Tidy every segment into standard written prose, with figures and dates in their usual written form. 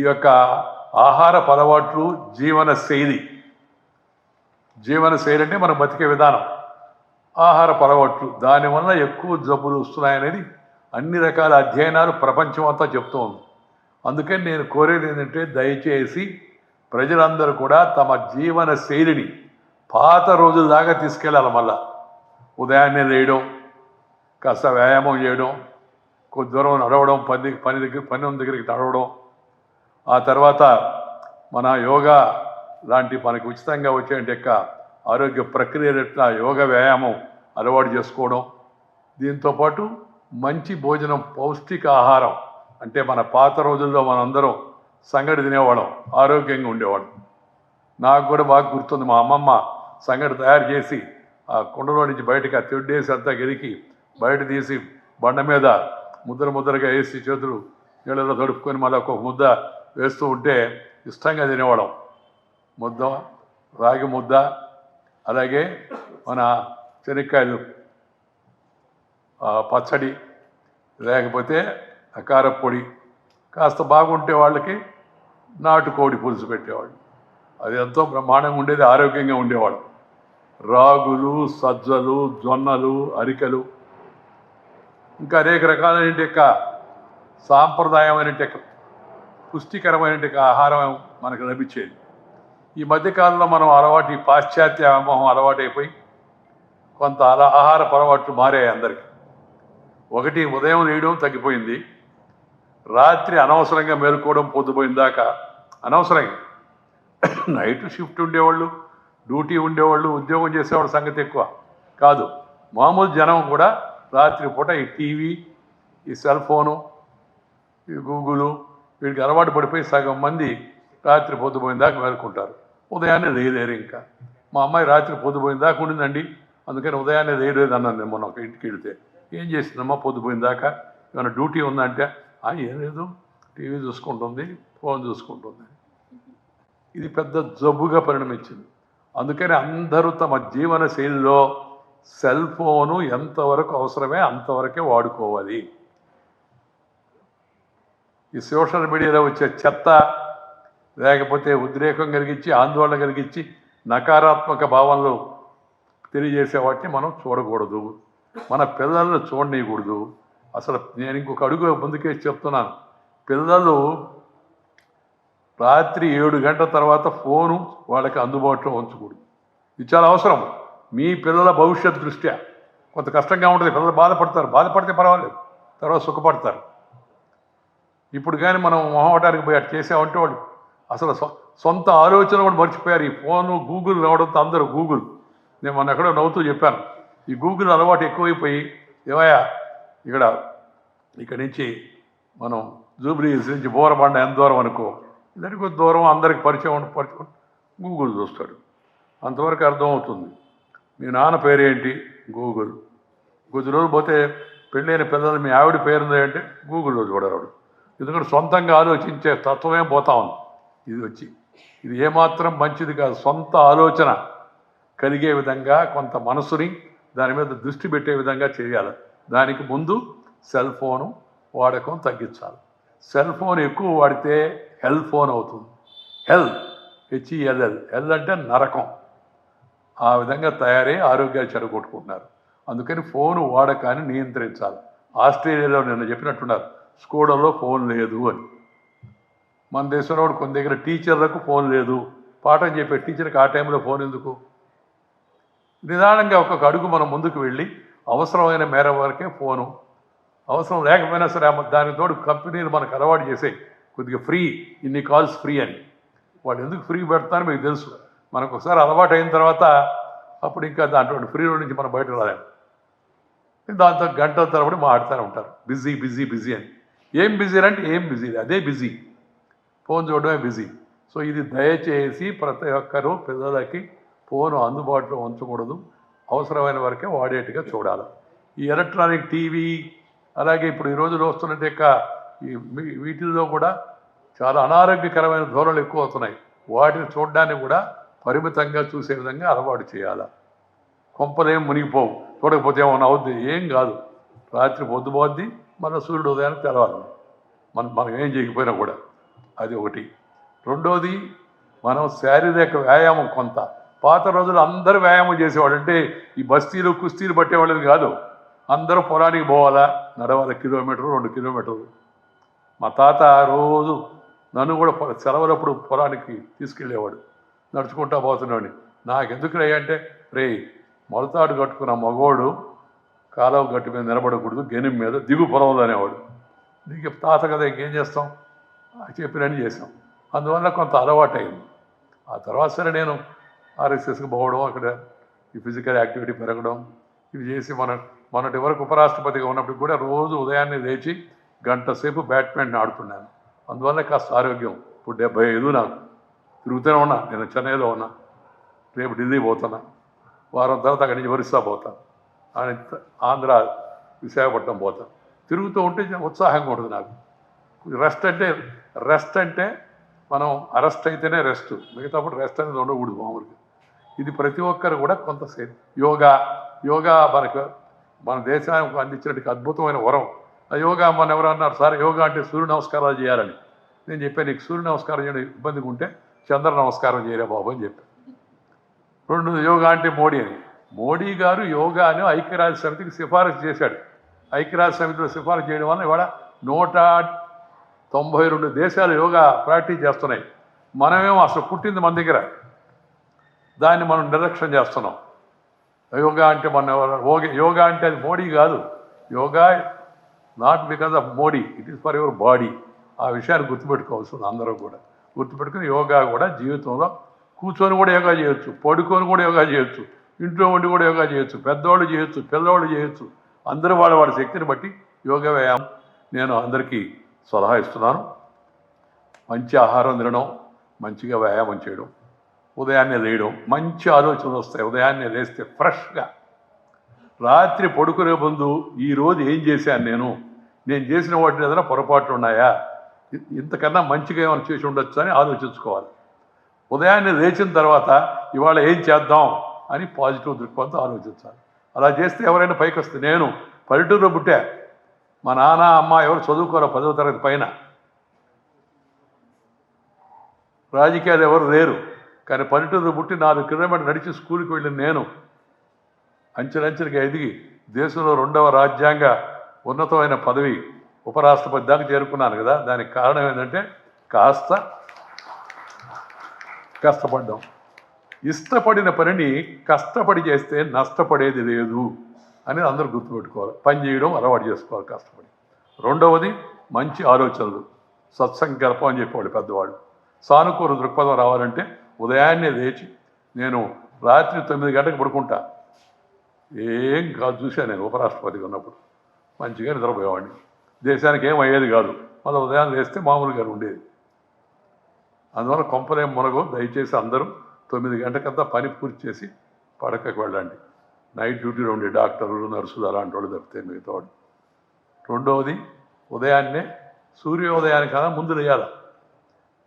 యొక్క ఆహారపు అలవాట్లు జీవన శైలి అంటే మనం బతికే విధానం, ఆహారపు అలవాట్లు, దానివల్ల ఎక్కువ జబ్బులు వస్తున్నాయనేది అన్ని రకాల అధ్యయనాలు ప్రపంచం అంతా చెప్తూ ఉంది. అందుకని నేను కోరేది ఏంటంటే దయచేసి ప్రజలందరూ కూడా తమ జీవన శైలిని పాత రోజుల దాకా తీసుకెళ్ళాలి. మళ్ళా ఉదయాన్నే లేయడం, కాస్త వ్యాయామం చేయడం, కొద్ది దూరం నడవడం, పని దగ్గరికి నడవడం, ఆ తర్వాత మన యోగా లాంటి మనకి ఉచితంగా వచ్చే ఆరోగ్య ప్రక్రియల యోగా వ్యాయామం అలవాటు చేసుకోవడం, దీంతోపాటు మంచి భోజనం, పౌష్టిక ఆహారం, అంటే మన పాత రోజుల్లో మనందరం సంగటి తినేవాళ్ళం, ఆరోగ్యంగా ఉండేవాళ్ళం. నాకు కూడా బాగా గుర్తుంది, మా అమ్మమ్మ సంగటి తయారు చేసి ఆ కుండలో నుంచి బయటకు ఆ తెడ్డేసి అంతా గెలికి బయట తీసి బండ మీద ముద్దలుగా వేసి చేతులు నీళ్ళలో తడుపుకొని మళ్ళీ ఒక ముద్ద వేస్తూ ఉంటే ఇష్టంగా తినేవాళ్ళం. ముద్ద, రాగి ముద్ద, అలాగే మన శనక్కాయలు పచ్చడి, లేకపోతే కారప్పొడి, కాస్త బాగుంటే వాళ్ళకి నాటుకోడి పులుసు పెట్టేవాళ్ళు. అది ఎంతో బ్రహ్మాండంగా ఉండేది, ఆరోగ్యంగా ఉండేవాళ్ళు. రాగులు, సజ్జలు, జొన్నలు, అరికెలు, ఇంకా అనేక రకాలైన సాంప్రదాయమైన పుష్టికరమైన ఆహారం మనకు లభించేది. ఈ మధ్యకాలంలో మనం ఈ పాశ్చాత్య వ్యామోహం అలవాటైపోయి కొంత ఆహారపు అలవాట్లు మారాయి అందరికీ. ఒకటి, ఉదయం లేయడం తగ్గిపోయింది, రాత్రి అనవసరంగా మేలుకోవడం, పొద్దుపోయిన దాకా అనవసరంగా. నైట్ షిఫ్ట్ ఉండేవాళ్ళు, డ్యూటీ ఉండేవాళ్ళు, ఉద్యోగం చేసేవాళ్ళ సంగతి ఎక్కువ కాదు, మామూలు జనం కూడా రాత్రి పూట ఈ టీవీ, ఈ సెల్ ఫోను, ఈ గూగులు, వీటికి అలవాటు పడిపోయి సగం మంది రాత్రి పొద్దుపోయిన దాకా మేలుకుంటారు, ఉదయాన్నే లేలేరు. ఇంకా మా అమ్మాయి రాత్రి పొద్దుపోయిన దాకా ఉండిందండి, అందుకని ఉదయాన్నే లేలేదు అన్నాను నేను మొన్న ఒక ఇంటికి వెళితే. ఏం చేసిందమ్మా పొద్దుపోయిన దాకా, ఏమైనా డ్యూటీ ఉందంటే ఏం లేదు, టీవీ చూసుకుంటుంది, ఫోన్ చూసుకుంటుంది. ఇది పెద్ద జబ్బుగా పరిణమించింది. అందుకని అందరూ తమ జీవన శైలిలో సెల్ ఫోను ఎంతవరకు అవసరమే అంతవరకే వాడుకోవాలి. ఈ సోషల్ మీడియాలో వచ్చే చెత్త, లేకపోతే ఉద్రేకం కలిగించి, ఆందోళన కలిగించి, నకారాత్మక భావనలు తెలియజేసే వాటిని మనం చూడకూడదు, మన పిల్లలను చూడనీయకూడదు. అసలు నేను ఇంకొక అడుగు ముందుకే చెప్తున్నాను, పిల్లలు రాత్రి 7 గంటల తర్వాత ఫోను వాళ్ళకి అందుబాటులో ఉంచకూడదు. ఇది చాలా అవసరం. మీ పిల్లల భవిష్యత్ దృష్ట్యా కొంత కష్టంగా ఉంటుంది, పిల్లలు బాధపడితే పర్వాలేదు, తర్వాత సుఖపడతారు. ఇప్పుడు కానీ మనం మొహమాటానికి పోయి అటు చేసామంటే వాళ్ళు అసలు సొంత ఆలోచన కూడా మర్చిపోయారు. ఈ ఫోను, గూగుల్ రావడంతో అందరూ గూగుల్, నేను మొన్న ఎక్కడో నవ్వుతూ చెప్పాను, ఈ గూగుల్ అలవాటు ఎక్కువైపోయి, ఏమయ్యా ఇక్కడి నుంచి మనం జూబ్లీహిల్స్ నుంచి బోరబండ ఎంత దూరం అనుకో, దానికి దూరం అందరికి పరిచయం గూగుల్ చూస్తాడు, అంతవరకు అర్థమవుతుంది. మీ నాన్న పేరేంటి, గూగుల్. కొద్ది రోజులు పోతే పెళ్ళైన పిల్లలు మీ ఆవిడ పేరుంది అంటే గూగుల్లో చూడరాడు. ఎందుకంటే సొంతంగా ఆలోచించే తత్వమే పోతా ఉంది ఇది ఏమాత్రం మంచిది కాదు. సొంత ఆలోచన కలిగే విధంగా కొంత మనసుని దాని మీద దృష్టి పెట్టే విధంగా చేయాలి. దానికి ముందు సెల్ ఫోను వాడకం తగ్గించాలి. సెల్ ఫోన్ ఎక్కువ వాడితే హెల్ ఫోన్ అవుతుంది. HELL అంటే నరకం. ఆ విధంగా తయారై ఆరోగ్యాలు చెడగొట్టుకుంటున్నారు. అందుకని ఫోను వాడకాన్ని నియంత్రించాలి. ఆస్ట్రేలియాలో నిన్న చెప్పినట్టున్నారు, స్కూళ్ళలో ఫోన్ లేదు అని. మన దేశంలో కొన్ని దగ్గర టీచర్లకు ఫోన్ లేదు, పాఠం చెప్పే టీచర్కి ఆ టైంలో ఫోన్ ఎందుకు? నిదానంగా ఒక్కొక్క అడుగు మనం ముందుకు వెళ్ళి అవసరమైన మేర వరకే ఫోను, అవసరం లేకపోయినా సరే దానికి తోడు కంపెనీలు మనకు అలవాటు చేసాయి కొద్దిగా ఫ్రీ, ఇన్ని కాల్స్ ఫ్రీ అని. వాళ్ళు ఎందుకు ఫ్రీ పెడతారో మీకు తెలుసు. మనకు ఒకసారి అలవాటు అయిన తర్వాత అప్పుడు ఇంకా దాంట్లో ఫ్రీలో నుంచి మనం బయటకు రాలేము. దాంతో గంటల తరబడి మాట్లాడుతూనే ఉంటారు, బిజీ అని. ఏం బిజీ అంటే ఏం బిజీ, అదే బిజీ, ఫోన్ చూడడమే బిజీ. సో ఇది దయచేసి ప్రతి ఒక్కరూ పిల్లలకి ఫోను అందుబాటులో ఉంచకూడదు, అవసరమైన వరకే వాడేట్టుగా చూడాలి. ఈ ఎలక్ట్రానిక్ టీవీ, అలాగే ఇప్పుడు ఈ రోజులో వస్తున్నట్టు వీటిల్లో కూడా చాలా అనారోగ్యకరమైన ధోరణులు ఎక్కువ అవుతున్నాయి. వాటిని చూడడానికి కూడా పరిమితంగా చూసే విధంగా అలవాటు చేయాలి. కొంపలేం మునిగిపోవు, చూడకపోతే ఏమన్నా అవుద్ది, ఏం కాదు. రాత్రి పొద్దుపోద్ది, మన సూర్యుడు ఉదయానికి తెలవాలి. మనం ఏం చేయకపోయినా కూడా. అది ఒకటి. రెండోది మనం శారీరక వ్యాయామం కొంత. పాత రోజులు అందరూ వ్యాయామం చేసేవాడు. అంటే ఈ బస్తీలు కుస్తీలు పట్టేవాళ్ళని కాదు. అందరూ పొలానికి పోవాలా, నడవాలి, కిలోమీటరు 2 కిలోమీటర్లు. మా తాత రోజు నన్ను కూడా సెలవులప్పుడు పొలానికి తీసుకెళ్ళేవాడు. నడుచుకుంటా పోతున్నాడు. నాకెందుకు రే అంటే, రే మొలతాడు కట్టుకున్న మగోడు కాలువ గట్టు మీద నిలబడకూడదు, గెనుం మీద దిగు పొలంలో అనేవాడు. దిగి తాత కదా ఇంకేం చేస్తాం, చెప్పినని చేసాం. అందువల్ల కొంత అలవాటు అయింది. ఆ తర్వాత సరే నేను ఆర్ఎస్ఎస్కి పోవడం, అక్కడ ఈ ఫిజికల్ యాక్టివిటీ పెరగడం, ఇవి చేసి మొన్నటి వరకు ఉపరాష్ట్రపతిగా ఉన్నప్పుడు కూడా రోజు ఉదయాన్నే లేచి గంట సేపు బ్యాడ్మింటన్ ఆడుతున్నాను. అందువల్ల కాస్త ఆరోగ్యం. ఇప్పుడు 75 నాకు. తిరుగుతూనే ఉన్నా. నేను చెన్నైలో ఉన్నా, రేపు ఢిల్లీ పోతున్నా, వారం తర్వాత అక్కడి నుంచి ఒరిస్సా పోతాను, ఆంధ్ర విశాఖపట్నం పోతాను. తిరుగుతూ ఉంటే ఉత్సాహంగా ఉంటుంది నాకు. రెస్ట్ అంటే మనం అరెస్ట్ అయితేనే రెస్ట్, మిగతాప్పుడు రెస్ట్ అనేది ఉండకూడదు మామూలుగా. ఇది ప్రతి ఒక్కరు కూడా కొంతసేపు యోగా మన దేశానికి అందించినట్టు అద్భుతమైన వరం. ఆ యోగా మన ఎవరు అన్నారు, సార్ యోగా అంటే సూర్య నమస్కారాలు చేయాలని. నేను చెప్పాను, నీకు సూర్య నమస్కారం చేయడం ఇబ్బందిగా ఉంటే చంద్ర నమస్కారం చేయలే బాబు అని చెప్పాను. 2 యోగా అంటే మోడీ అని. మోడీ గారు యోగాను ఐక్యరాజ్య సమితికి సిఫారసు చేశాడు. ఐక్యరాజ్య సమితిలో సిఫారసు చేయడం వల్ల ఇవాళ 192 దేశాలు యోగా ప్రాక్టీస్ చేస్తున్నాయి. మనమేమో అసలు పుట్టింది మన దగ్గర, దాన్ని మనం నిర్లక్ష్యం చేస్తున్నాం. యోగా అంటే యోగా అంటే అది మోడీ కాదు. Yoga not because of Modi, it is for your body. ఆ విషయాన్ని గుర్తుపెట్టుకోవాల్సింది అందరూ కూడా. గుర్తుపెట్టుకుని యోగా కూడా జీవితంలో కూర్చొని కూడా యోగా చేయొచ్చు, పడుకొని కూడా యోగా చేయొచ్చు, ఇంట్లో ఉండి కూడా యోగా చేయొచ్చు, పెద్దవాళ్ళు చేయొచ్చు, పిల్లవాళ్ళు చేయొచ్చు. అందరూ వాళ్ళ శక్తిని బట్టి యోగా వ్యాయామం నేను అందరికీ సలహా ఇస్తున్నాను. మంచి ఆహారం తినడం, మంచిగా వ్యాయామం చేయడం, ఉదయాన్నే లేయడం, మంచి ఆలోచనలు వస్తాయి. ఉదయాన్నే లేస్తే ఫ్రెష్గా. రాత్రి పడుకునే ముందు ఈరోజు ఏం చేశాను, నేను చేసిన వాటిని ఏదైనా పొరపాట్లు ఉన్నాయా, ఇంతకన్నా మంచిగా ఏమైనా చేసి ఉండొచ్చు అని ఆలోచించుకోవాలి. ఉదయాన్నే లేచిన తర్వాత ఇవాళ ఏం చేద్దాం అని పాజిటివ్ దృక్పథంతో ఆలోచించాలి. అలా చేస్తే ఎవరైనా పైకి వస్తే, నేను పల్లెటూరులో పుట్టా, మా నాన్న అమ్మ ఎవరు చదువుకోరు 10వ తరగతి పైన, రాజకీయాలు ఎవరు లేరు. కానీ పల్లెటూరులో పుట్టి 4 కిలోమీటర్లు నడిచి స్కూల్కి వెళ్ళిన నేను అంచెలంచెలుగా ఎదిగి దేశంలో 2వ రాజ్యాంగ ఉన్నతమైన పదవి ఉపరాష్ట్రపతి దాకా చేరుకున్నాను కదా. దానికి కారణం ఏంటంటే కష్టపడ్డాం. ఇష్టపడిన పనిని కష్టపడి చేస్తే నష్టపడేది లేదు అనేది అందరూ గుర్తుపెట్టుకోవాలి. పని చేయడం అలవాటు చేసుకోవాలి కష్టపడి. రెండవది మంచి ఆలోచనలు, సత్సంకల్పం అని చెప్పేవాళ్ళు పెద్దవాళ్ళు. సానుకూల దృక్పథం రావాలంటే ఉదయాన్నే లేచి, నేను రాత్రి 9 గంటలకు పడుకుంటా, ఏం కాదు. చూశాను నేను ఉపరాష్ట్రపతిగా ఉన్నప్పుడు, మంచిగా నిద్రపోయేవాడిని. దేశానికి ఏం అయ్యేది కాదు. మళ్ళీ ఉదయాన్నే లేస్తే మామూలుగా ఉండేది. అందువల్ల కొంపలేం మునగో. దయచేసి అందరూ 9 గంటకంతా పని పూర్తి చేసి పడకకు వెళ్ళండి. నైట్ డ్యూటీలో ఉండే డాక్టర్లు, నర్సులు అలాంటి వాళ్ళు తప్పితే మిగతా వాళ్ళు. రెండవది ఉదయాన్నే సూర్యోదయానికన్నా ముందు లేయాలి.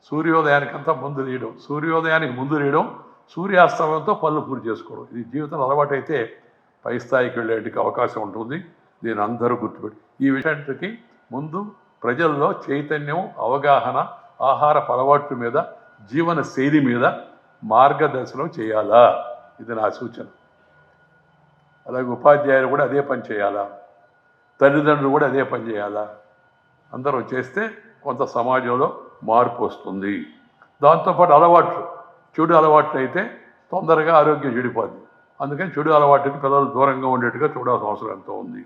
సూర్యోదయానికంతా ముందు లేయడం, సూర్యోదయానికి ముందు లేయడం, సూర్యాస్తమయంతో పనులు పూర్తి చేసుకోవడం. ఇది జీవితంలో అలవాటైతే పై స్థాయికి వెళ్ళేటికి అవకాశం ఉంటుంది. దీన్ని అందరూ గుర్తుపెట్టి, ఈ విషయానికి ముందు ప్రజల్లో చైతన్యం, అవగాహన, ఆహారపు అలవాట్ల మీద, జీవన శైలి మీద మార్గదర్శనం చేయాలా, ఇది నా సూచన. అలాగే ఉపాధ్యాయులు కూడా అదే పని చేయాలా, తల్లిదండ్రులు కూడా అదే పని చేయాలా. అందరూ చేస్తే కొంత సమాజంలో మార్పు వస్తుంది. దాంతోపాటు చెడు అలవాట్లు అయితే తొందరగా ఆరోగ్యం చెడిపోద్ది. అందుకని చెడు అలవాటుకి పిల్లలు దూరంగా ఉండేట్టుగా చూడాల్సిన అవసరం ఎంతో ఉంది.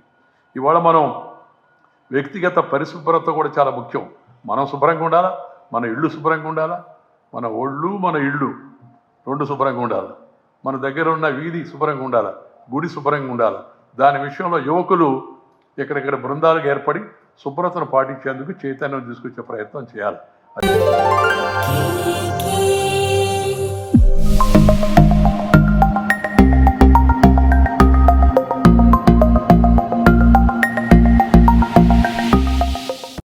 ఇవాళ మనం వ్యక్తిగత పరిశుభ్రత కూడా చాలా ముఖ్యం. మనం శుభ్రంగా ఉండాలా, మన ఇళ్ళు శుభ్రంగా ఉండాలా, మన ఒళ్ళు మన ఇళ్ళు 2 శుభ్రంగా ఉండాలి, మన దగ్గర ఉన్న వీధి శుభ్రంగా ఉండాలి, గుడి శుభ్రంగా ఉండాలి. దాని విషయంలో యువకులు ఎక్కడెక్కడ బృందాలకు ఏర్పడి శుభ్రతను పాటించేందుకు చైతన్యం తీసుకొచ్చే ప్రయత్నం చేయాలి.